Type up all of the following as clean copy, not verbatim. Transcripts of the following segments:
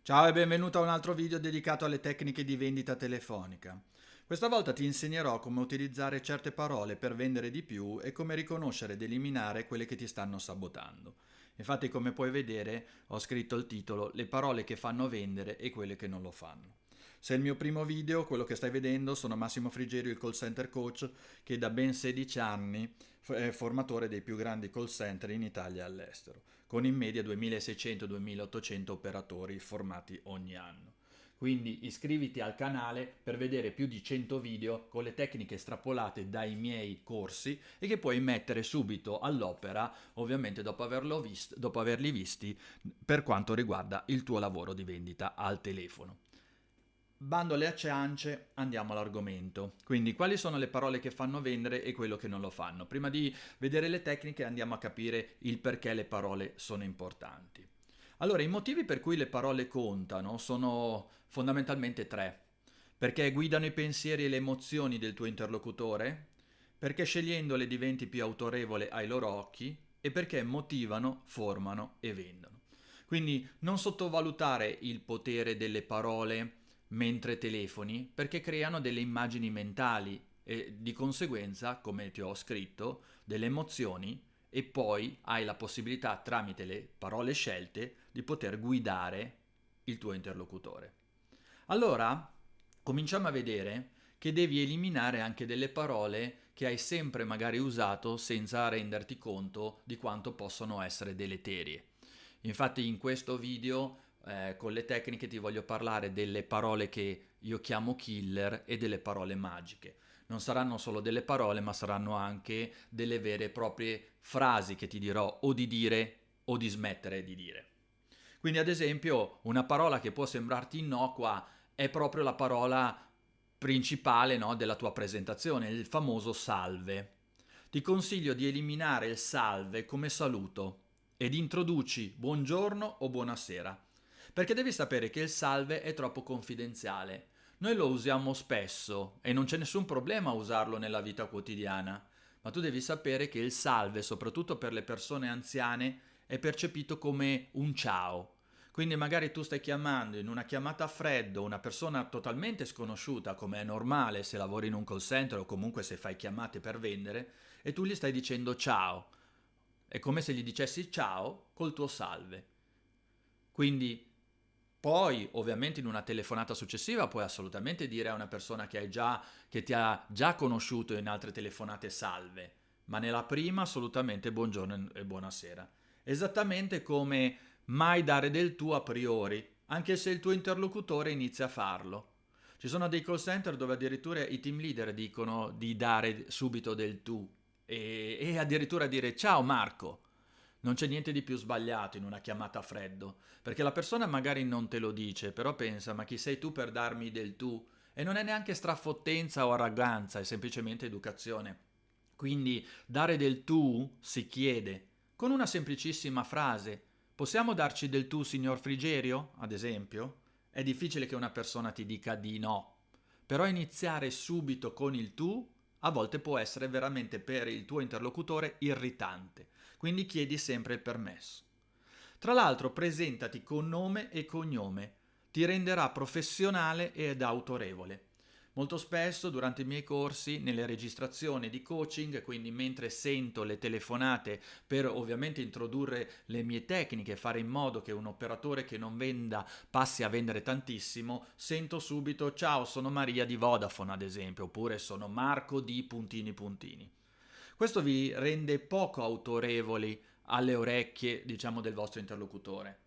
Ciao e benvenuto a un altro video dedicato alle tecniche di vendita telefonica. Questa volta ti insegnerò come utilizzare certe parole per vendere di più e come riconoscere ed eliminare quelle che ti stanno sabotando. Infatti, come puoi vedere, ho scritto il titolo Le parole che fanno vendere e quelle che non lo fanno. Se è il mio primo video, quello che stai vedendo, sono Massimo Frigerio, il call center coach, che da ben 16 anni è formatore dei più grandi call center in Italia e all'estero, con in media 2600-2800 operatori formati ogni anno. Quindi iscriviti al canale per vedere più di 100 video con le tecniche estrapolate dai miei corsi e che puoi mettere subito all'opera, ovviamente dopo averli visti, per quanto riguarda il tuo lavoro di vendita al telefono. Bando alle ciance, andiamo all'argomento. Quindi, quali sono le parole che fanno vendere e quello che non lo fanno? Prima di vedere le tecniche, andiamo a capire il perché le parole sono importanti. Allora, i motivi per cui le parole contano sono fondamentalmente tre. Perché guidano i pensieri e le emozioni del tuo interlocutore, perché scegliendole diventi più autorevole ai loro occhi e perché motivano, formano e vendono. Quindi non sottovalutare il potere delle parole mentre telefoni perché creano delle immagini mentali e di conseguenza, come ti ho scritto, delle emozioni e poi hai la possibilità tramite le parole scelte di poter guidare il tuo interlocutore. Allora, cominciamo a vedere che devi eliminare anche delle parole che hai sempre magari usato senza renderti conto di quanto possono essere deleterie. Infatti in questo video con le tecniche ti voglio parlare delle parole che io chiamo killer e delle parole magiche. Non saranno solo delle parole, ma saranno anche delle vere e proprie frasi che ti dirò o di dire o di smettere di dire. Quindi ad esempio una parola che può sembrarti innocua è proprio la parola principale, no, della tua presentazione, il famoso salve. Ti consiglio di eliminare il salve come saluto ed introduci buongiorno o buonasera, perché devi sapere che il salve è troppo confidenziale. Noi lo usiamo spesso e non c'è nessun problema a usarlo nella vita quotidiana, ma tu devi sapere che il salve, soprattutto per le persone anziane, è percepito come un ciao. Quindi magari tu stai chiamando in una chiamata a freddo una persona totalmente sconosciuta, come è normale se lavori in un call center o comunque se fai chiamate per vendere, e tu gli stai dicendo ciao. È come se gli dicessi ciao col tuo salve. Quindi poi, ovviamente, in una telefonata successiva puoi assolutamente dire a una persona che ti ha già conosciuto in altre telefonate salve, ma nella prima assolutamente buongiorno e buonasera. Esattamente come mai dare del tu a priori, anche se il tuo interlocutore inizia a farlo. Ci sono dei call center dove addirittura i team leader dicono di dare subito del tu e addirittura dire ciao Marco. Non c'è niente di più sbagliato in una chiamata a freddo, perché la persona magari non te lo dice, però pensa, ma chi sei tu per darmi del tu? E non è neanche strafottenza o arroganza, è semplicemente educazione. Quindi dare del tu si chiede, con una semplicissima frase. Possiamo darci del tu, signor Frigerio, ad esempio? È difficile che una persona ti dica di no, però iniziare subito con il tu a volte può essere veramente per il tuo interlocutore irritante, quindi chiedi sempre il permesso. Tra l'altro presentati con nome e cognome, ti renderà professionale ed autorevole. Molto spesso durante i miei corsi, nelle registrazioni di coaching, quindi mentre sento le telefonate per ovviamente introdurre le mie tecniche, fare in modo che un operatore che non venda passi a vendere tantissimo, sento subito ciao, sono Maria di Vodafone ad esempio, oppure sono Marco di puntini puntini. Questo vi rende poco autorevoli alle orecchie, diciamo, del vostro interlocutore.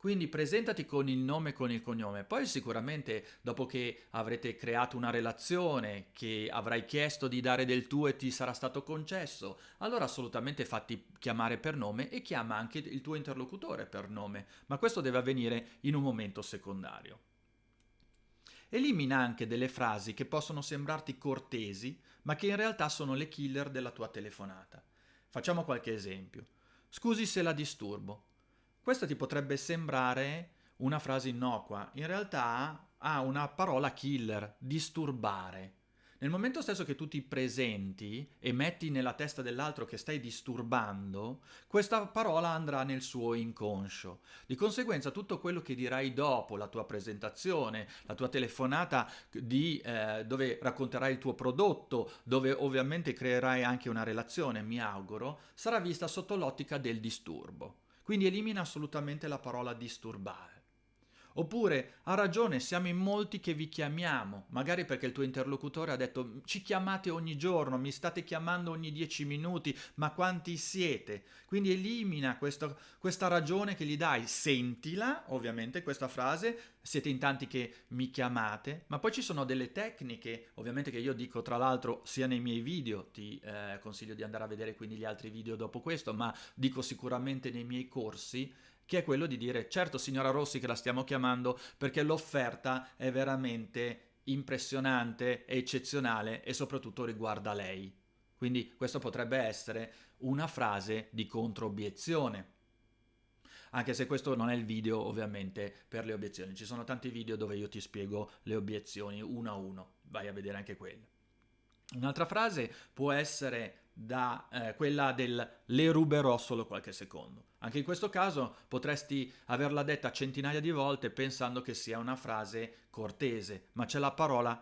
Quindi presentati con il nome e con il cognome, poi sicuramente dopo che avrete creato una relazione, che avrai chiesto di dare del tuo e ti sarà stato concesso, allora assolutamente fatti chiamare per nome e chiama anche il tuo interlocutore per nome, ma questo deve avvenire in un momento secondario. Elimina anche delle frasi che possono sembrarti cortesi, ma che in realtà sono le killer della tua telefonata. Facciamo qualche esempio. Scusi se la disturbo. Questa ti potrebbe sembrare una frase innocua, in realtà ha una parola killer, disturbare. Nel momento stesso che tu ti presenti e metti nella testa dell'altro che stai disturbando, questa parola andrà nel suo inconscio. Di conseguenza tutto quello che dirai dopo, la tua presentazione, la tua telefonata dove racconterai il tuo prodotto, dove ovviamente creerai anche una relazione, mi auguro, sarà vista sotto l'ottica del disturbo. Quindi elimina assolutamente la parola disturbare. Oppure, ha ragione, siamo in molti che vi chiamiamo, magari perché il tuo interlocutore ha detto ci chiamate ogni giorno, mi state chiamando ogni 10 minuti, ma quanti siete? Quindi elimina questa ragione che gli dai, sentila, ovviamente, questa frase, siete in tanti che mi chiamate, ma poi ci sono delle tecniche, ovviamente che io dico tra l'altro sia nei miei video, ti consiglio di andare a vedere quindi gli altri video dopo questo, ma dico sicuramente nei miei corsi, che è quello di dire certo signora Rossi che la stiamo chiamando perché l'offerta è veramente impressionante, è eccezionale e soprattutto riguarda lei. Quindi questo potrebbe essere una frase di controobiezione. Anche se questo non è il video ovviamente per le obiezioni, ci sono tanti video dove io ti spiego le obiezioni uno a uno, vai a vedere anche quelli. Un'altra frase può essere quella del le ruberò solo qualche secondo. Anche in questo caso potresti averla detta centinaia di volte pensando che sia una frase cortese, ma c'è la parola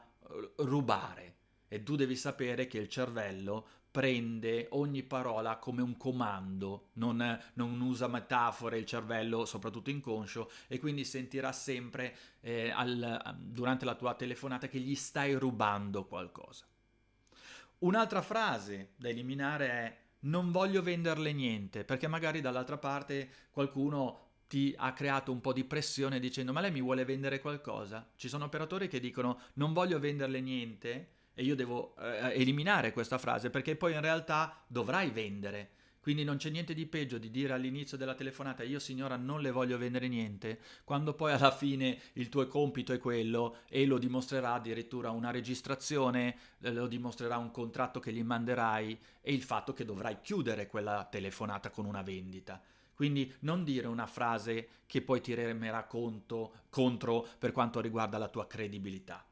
rubare e tu devi sapere che il cervello prende ogni parola come un comando, non usa metafore il cervello, soprattutto inconscio, e quindi sentirà sempre durante la tua telefonata che gli stai rubando qualcosa. Un'altra frase da eliminare è non voglio venderle niente, perché magari dall'altra parte qualcuno ti ha creato un po' di pressione dicendo ma lei mi vuole vendere qualcosa? Ci sono operatori che dicono non voglio venderle niente e io devo eliminare questa frase perché poi in realtà dovrai vendere. Quindi non c'è niente di peggio di dire all'inizio della telefonata io signora non le voglio vendere niente, quando poi alla fine il tuo compito è quello e lo dimostrerà addirittura una registrazione, lo dimostrerà un contratto che gli manderai e il fatto che dovrai chiudere quella telefonata con una vendita. Quindi non dire una frase che poi ti remerà contro per quanto riguarda la tua credibilità.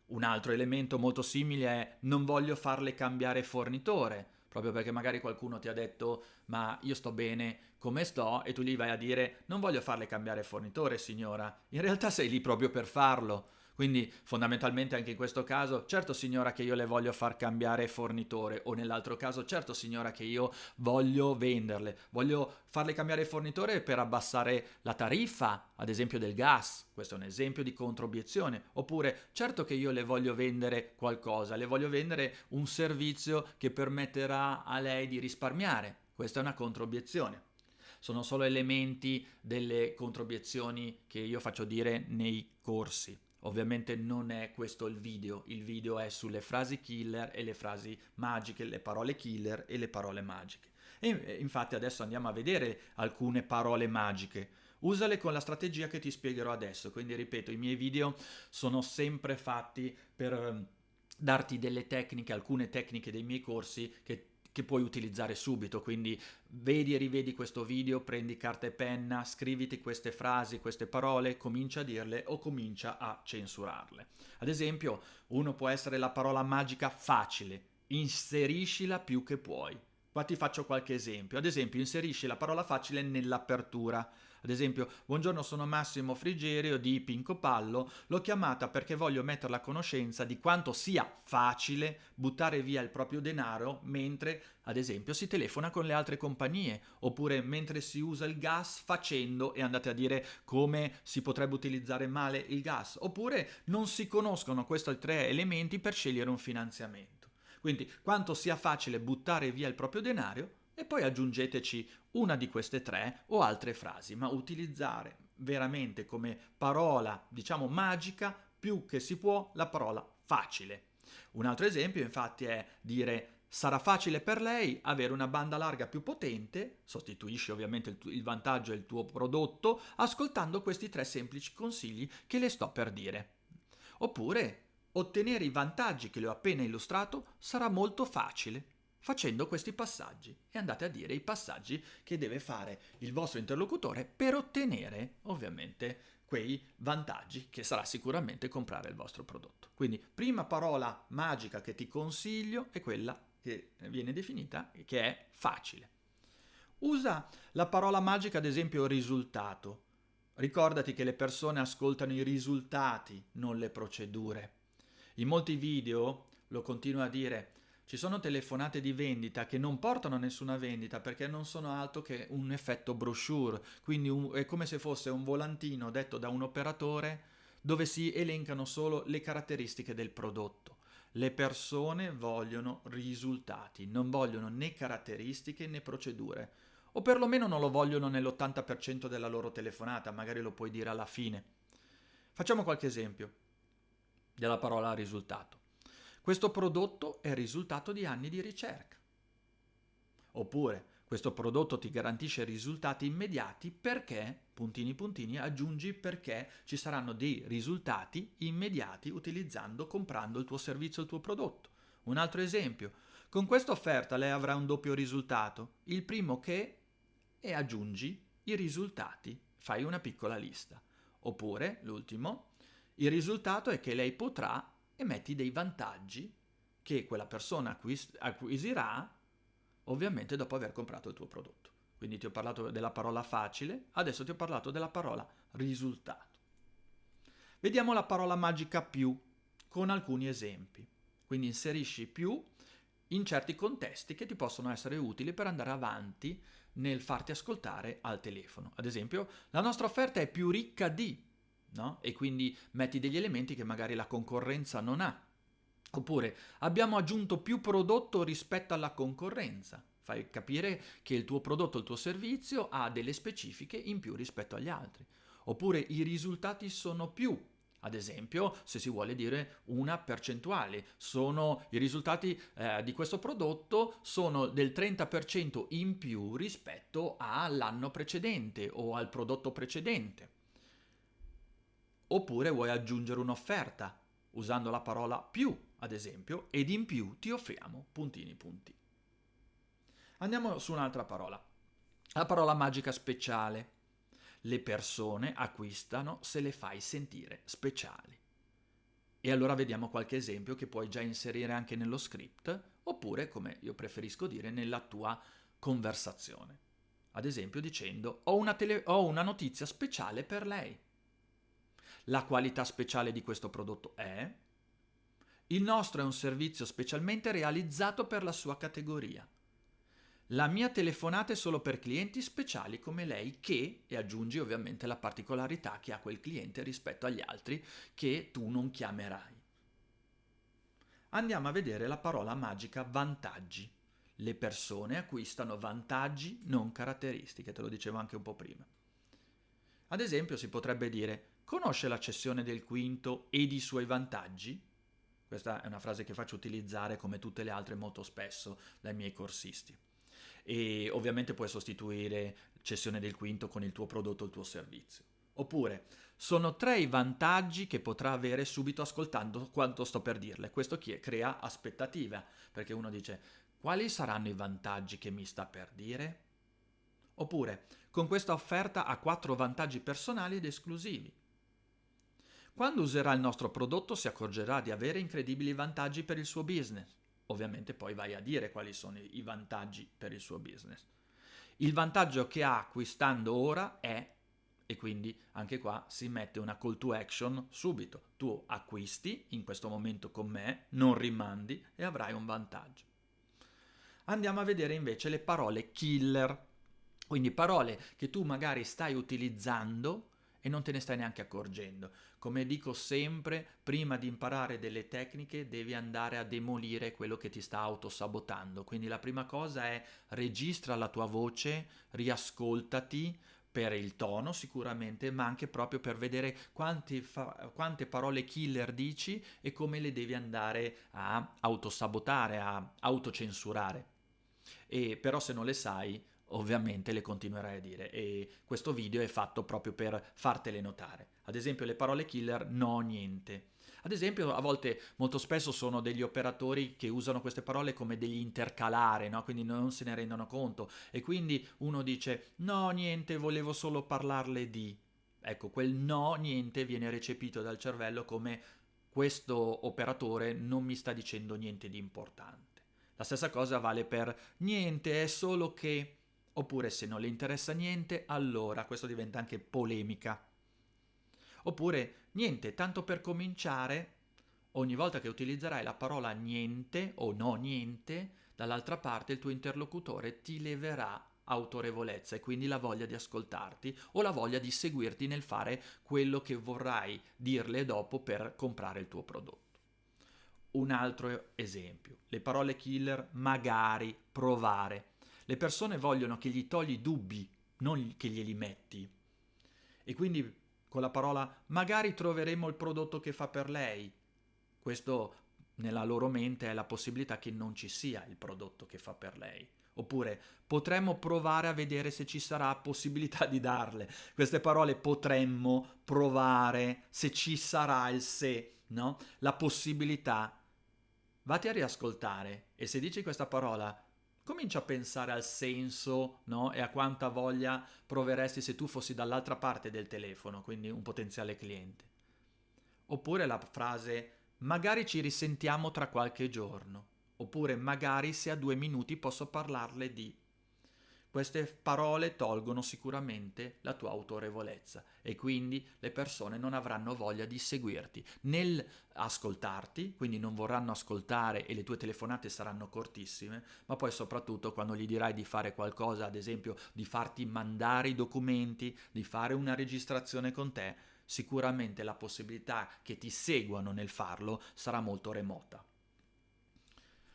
Un altro elemento molto simile è non voglio farle cambiare fornitore, proprio perché magari qualcuno ti ha detto ma io sto bene come sto e tu gli vai a dire non voglio farle cambiare fornitore signora, in realtà sei lì proprio per farlo. Quindi fondamentalmente anche in questo caso, certo signora che io le voglio far cambiare fornitore o nell'altro caso, certo signora che io voglio venderle, voglio farle cambiare fornitore per abbassare la tariffa, ad esempio del gas, questo è un esempio di controobiezione, oppure certo che io le voglio vendere qualcosa, le voglio vendere un servizio che permetterà a lei di risparmiare, questa è una controobiezione. Sono solo elementi delle controobiezioni che io faccio dire nei corsi. Ovviamente non è questo il video è sulle frasi killer e le frasi magiche, le parole killer e le parole magiche. E infatti adesso andiamo a vedere alcune parole magiche. Usale con la strategia che ti spiegherò adesso, quindi ripeto, i miei video sono sempre fatti per darti delle tecniche, alcune tecniche dei miei corsi che puoi utilizzare subito, quindi vedi e rivedi questo video, prendi carta e penna, scriviti queste frasi, queste parole, comincia a dirle o comincia a censurarle. Ad esempio, uno può essere la parola magica facile, inseriscila più che puoi. Qua ti faccio qualche esempio. Ad esempio, inserisci la parola facile nell'apertura. Ad esempio, buongiorno, sono Massimo Frigerio di Pinco Pallo, l'ho chiamata perché voglio metterla a conoscenza di quanto sia facile buttare via il proprio denaro mentre, ad esempio, si telefona con le altre compagnie, oppure mentre si usa il gas facendo e andate a dire come si potrebbe utilizzare male il gas, oppure non si conoscono questi tre elementi per scegliere un finanziamento. Quindi quanto sia facile buttare via il proprio denaro e poi aggiungeteci una di queste tre o altre frasi, ma utilizzare veramente come parola, diciamo magica, più che si può la parola facile. Un altro esempio infatti è dire sarà facile per lei avere una banda larga più potente, sostituisci ovviamente il vantaggio e il tuo prodotto ascoltando questi tre semplici consigli che le sto per dire. Oppure ottenere i vantaggi che le ho appena illustrato sarà molto facile facendo questi passaggi e andate a dire i passaggi che deve fare il vostro interlocutore per ottenere ovviamente quei vantaggi che sarà sicuramente comprare il vostro prodotto. Quindi prima parola magica che ti consiglio è quella che viene definita che è facile. Usa la parola magica, ad esempio, risultato. Ricordati che le persone ascoltano i risultati, non le procedure. In molti video, lo continuo a dire, ci sono telefonate di vendita che non portano a nessuna vendita perché non sono altro che un effetto brochure, quindi è come se fosse un volantino detto da un operatore dove si elencano solo le caratteristiche del prodotto. Le persone vogliono risultati, non vogliono né caratteristiche né procedure, o perlomeno non lo vogliono nell'80% della loro telefonata, magari lo puoi dire alla fine. Facciamo qualche esempio della parola risultato. Questo prodotto è il risultato di anni di ricerca. Oppure, questo prodotto ti garantisce risultati immediati perché, puntini puntini, aggiungi perché ci saranno dei risultati immediati comprando il tuo servizio o il tuo prodotto. Un altro esempio, con questa offerta lei avrà un doppio risultato. Il primo che e aggiungi i risultati, fai una piccola lista. Oppure, l'ultimo, il risultato è che lei potrà e metti dei vantaggi che quella persona acquisirà ovviamente dopo aver comprato il tuo prodotto. Quindi ti ho parlato della parola facile, adesso ti ho parlato della parola risultato. Vediamo la parola magica più con alcuni esempi. Quindi inserisci più in certi contesti che ti possono essere utili per andare avanti nel farti ascoltare al telefono. Ad esempio, la nostra offerta è più ricca di, no? E quindi metti degli elementi che magari la concorrenza non ha. Oppure abbiamo aggiunto più prodotto rispetto alla concorrenza. Fai capire che il tuo prodotto, il tuo servizio ha delle specifiche in più rispetto agli altri. Oppure i risultati sono più. Ad esempio, se si vuole dire una percentuale, i risultati di questo prodotto sono del 30% in più rispetto all'anno precedente o al prodotto precedente. Oppure vuoi aggiungere un'offerta usando la parola più, ad esempio, ed in più ti offriamo puntini puntini. Andiamo su un'altra parola. La parola magica speciale. Le persone acquistano se le fai sentire speciali. E allora vediamo qualche esempio che puoi già inserire anche nello script, oppure, come io preferisco dire, nella tua conversazione. Ad esempio dicendo: ho una notizia speciale per lei. La qualità speciale di questo prodotto è: il nostro è un servizio specialmente realizzato per la sua categoria. La mia telefonata è solo per clienti speciali come lei che, e aggiungi ovviamente la particolarità che ha quel cliente rispetto agli altri che tu non chiamerai. Andiamo a vedere la parola magica vantaggi. Le persone acquistano vantaggi, non caratteristiche, te lo dicevo anche un po' prima. Ad esempio si potrebbe dire: conosce la cessione del quinto ed i suoi vantaggi? Questa è una frase che faccio utilizzare come tutte le altre molto spesso dai miei corsisti. E ovviamente puoi sostituire cessione del quinto con il tuo prodotto o il tuo servizio. Oppure, sono 3 i vantaggi che potrà avere subito ascoltando quanto sto per dirle. Questo crea aspettativa, perché uno dice: quali saranno i vantaggi che mi sta per dire? Oppure, con questa offerta ha 4 vantaggi personali ed esclusivi. Quando userà il nostro prodotto si accorgerà di avere incredibili vantaggi per il suo business. Ovviamente poi vai a dire quali sono i vantaggi per il suo business. Il vantaggio che ha acquistando ora è, e quindi anche qua si mette una call to action subito. Tu acquisti in questo momento con me, non rimandi e avrai un vantaggio. Andiamo a vedere invece le parole killer, quindi parole che tu magari stai utilizzando e non te ne stai neanche accorgendo. Come dico sempre, prima di imparare delle tecniche devi andare a demolire quello che ti sta autosabotando. Quindi la prima cosa è: registra la tua voce, riascoltati per il tono sicuramente, ma anche proprio per vedere quante parole killer dici e come le devi andare a autosabotare, a autocensurare. E però se non le sai, ovviamente le continuerai a dire, e questo video è fatto proprio per fartele notare. Ad esempio le parole killer: no, niente. Ad esempio a volte, molto spesso, sono degli operatori che usano queste parole come degli intercalare, no? Quindi non se ne rendono conto e quindi uno dice: no, niente, volevo solo parlarle di. ecco, quel no, niente, viene recepito dal cervello come questo operatore non mi sta dicendo niente di importante. La stessa cosa vale per niente, è solo che, oppure se non le interessa niente, allora questo diventa anche polemica. Oppure niente, tanto per cominciare, ogni volta che utilizzerai la parola niente o no niente, dall'altra parte il tuo interlocutore ti leverà autorevolezza e quindi la voglia di ascoltarti o la voglia di seguirti nel fare quello che vorrai dirle dopo per comprare il tuo prodotto. Un altro esempio, le parole killer magari, provare. Le persone vogliono che gli togli dubbi, non che glieli metti. E quindi con la parola magari troveremo il prodotto che fa per lei. Questo nella loro mente è la possibilità che non ci sia il prodotto che fa per lei. Oppure potremmo provare a vedere se ci sarà possibilità di darle. Queste parole potremmo provare, se ci sarà il se, no? La possibilità. Vatti a riascoltare e se dici questa parola, comincia a pensare al senso, no? E a quanta voglia proveresti se tu fossi dall'altra parte del telefono, quindi un potenziale cliente. Oppure la frase magari ci risentiamo tra qualche giorno. Oppure magari se a 2 minuti posso parlarle di. Queste parole tolgono sicuramente la tua autorevolezza e quindi le persone non avranno voglia di seguirti nel ascoltarti, quindi non vorranno ascoltare e le tue telefonate saranno cortissime, ma poi soprattutto quando gli dirai di fare qualcosa, ad esempio di farti mandare i documenti, di fare una registrazione con te, sicuramente la possibilità che ti seguano nel farlo sarà molto remota.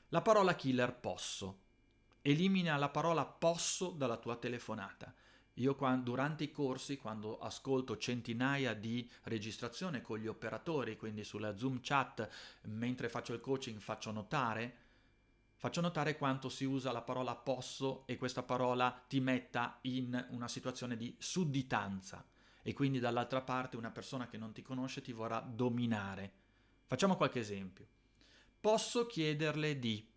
La parola killer posso. Elimina la parola posso dalla tua telefonata. Io durante i corsi, quando ascolto centinaia di registrazioni con gli operatori, quindi sulla Zoom chat, mentre faccio il coaching, faccio notare quanto si usa la parola posso e questa parola ti metta in una situazione di sudditanza e quindi dall'altra parte una persona che non ti conosce ti vorrà dominare. Facciamo qualche esempio. Posso chiederle di.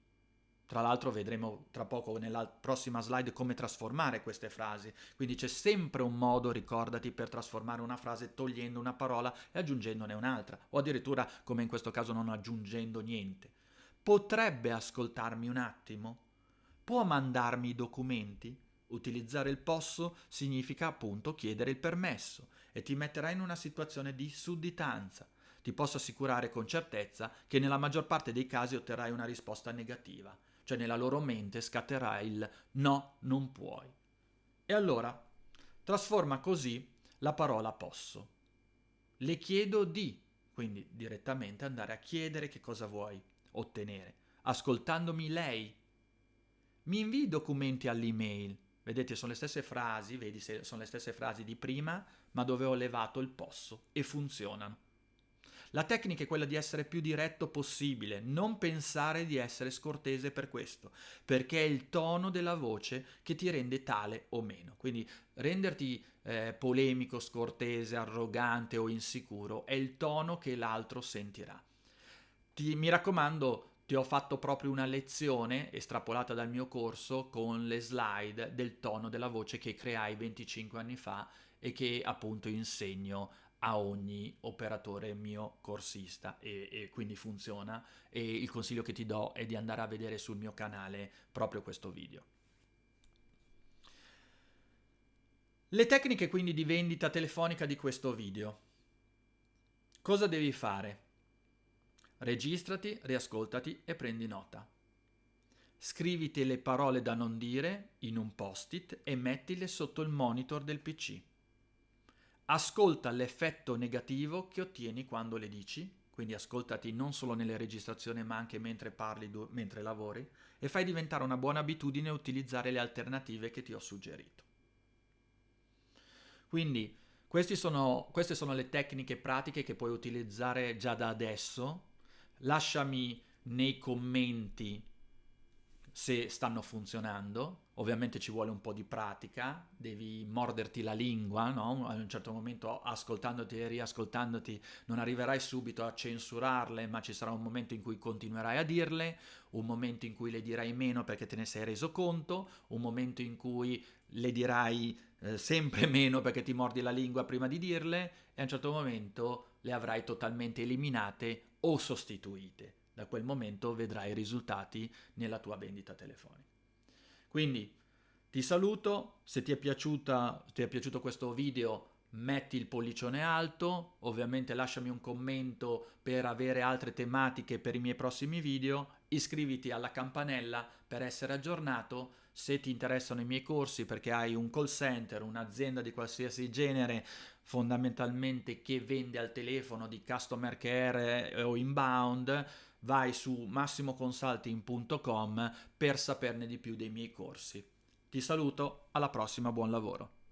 Tra l'altro vedremo tra poco nella prossima slide come trasformare queste frasi, quindi c'è sempre un modo, ricordati, per trasformare una frase togliendo una parola e aggiungendone un'altra, o addirittura come in questo caso non aggiungendo niente. Potrebbe ascoltarmi un attimo? Può mandarmi i documenti? Utilizzare il posso significa appunto chiedere il permesso e ti metterà in una situazione di sudditanza. Ti posso assicurare con certezza che nella maggior parte dei casi otterrai una risposta negativa, cioè nella loro mente scatterà il no, non puoi. E allora trasforma così la parola posso. Le chiedo di, quindi direttamente andare a chiedere che cosa vuoi ottenere, ascoltandomi lei. Mi invii i documenti all'email. Vedete, sono le stesse frasi, vedi se sono le stesse frasi di prima, ma dove ho levato il posso e funzionano. La tecnica è quella di essere più diretto possibile, non pensare di essere scortese per questo, perché è il tono della voce che ti rende tale o meno. Quindi renderti polemico, scortese, arrogante o insicuro è il tono che l'altro sentirà. Mi raccomando, ti ho fatto proprio una lezione estrapolata dal mio corso con le slide del tono della voce che creai 25 anni fa e che appunto insegno a ogni operatore mio corsista e quindi funziona e il consiglio che ti do è di andare a vedere sul mio canale proprio questo video. Le tecniche quindi di vendita telefonica di questo video. Cosa devi fare? Registrati, riascoltati e prendi nota. Scriviti le parole da non dire in un post-it e mettile sotto il monitor del PC. Ascolta l'effetto negativo che ottieni quando le dici, quindi ascoltati non solo nelle registrazioni ma anche mentre parli, mentre lavori, e fai diventare una buona abitudine utilizzare le alternative che ti ho suggerito. Quindi queste sono le tecniche pratiche che puoi utilizzare già da adesso. Lasciami nei commenti se stanno funzionando. Ovviamente ci vuole un po' di pratica, devi morderti la lingua, no? A un certo momento, ascoltandoti e riascoltandoti, non arriverai subito a censurarle, ma ci sarà un momento in cui continuerai a dirle, un momento in cui le dirai meno perché te ne sei reso conto, un momento in cui le dirai sempre meno perché ti mordi la lingua prima di dirle e a un certo momento le avrai totalmente eliminate o sostituite. Da quel momento vedrai i risultati nella tua vendita telefonica. Quindi ti saluto, se ti è piaciuto questo video metti il pollicione alto, ovviamente lasciami un commento per avere altre tematiche per i miei prossimi video, iscriviti alla campanella per essere aggiornato, se ti interessano i miei corsi perché hai un call center, un'azienda di qualsiasi genere, fondamentalmente che vende al telefono di customer care o inbound, vai su massimoconsulting.com per saperne di più dei miei corsi. Ti saluto, alla prossima, buon lavoro.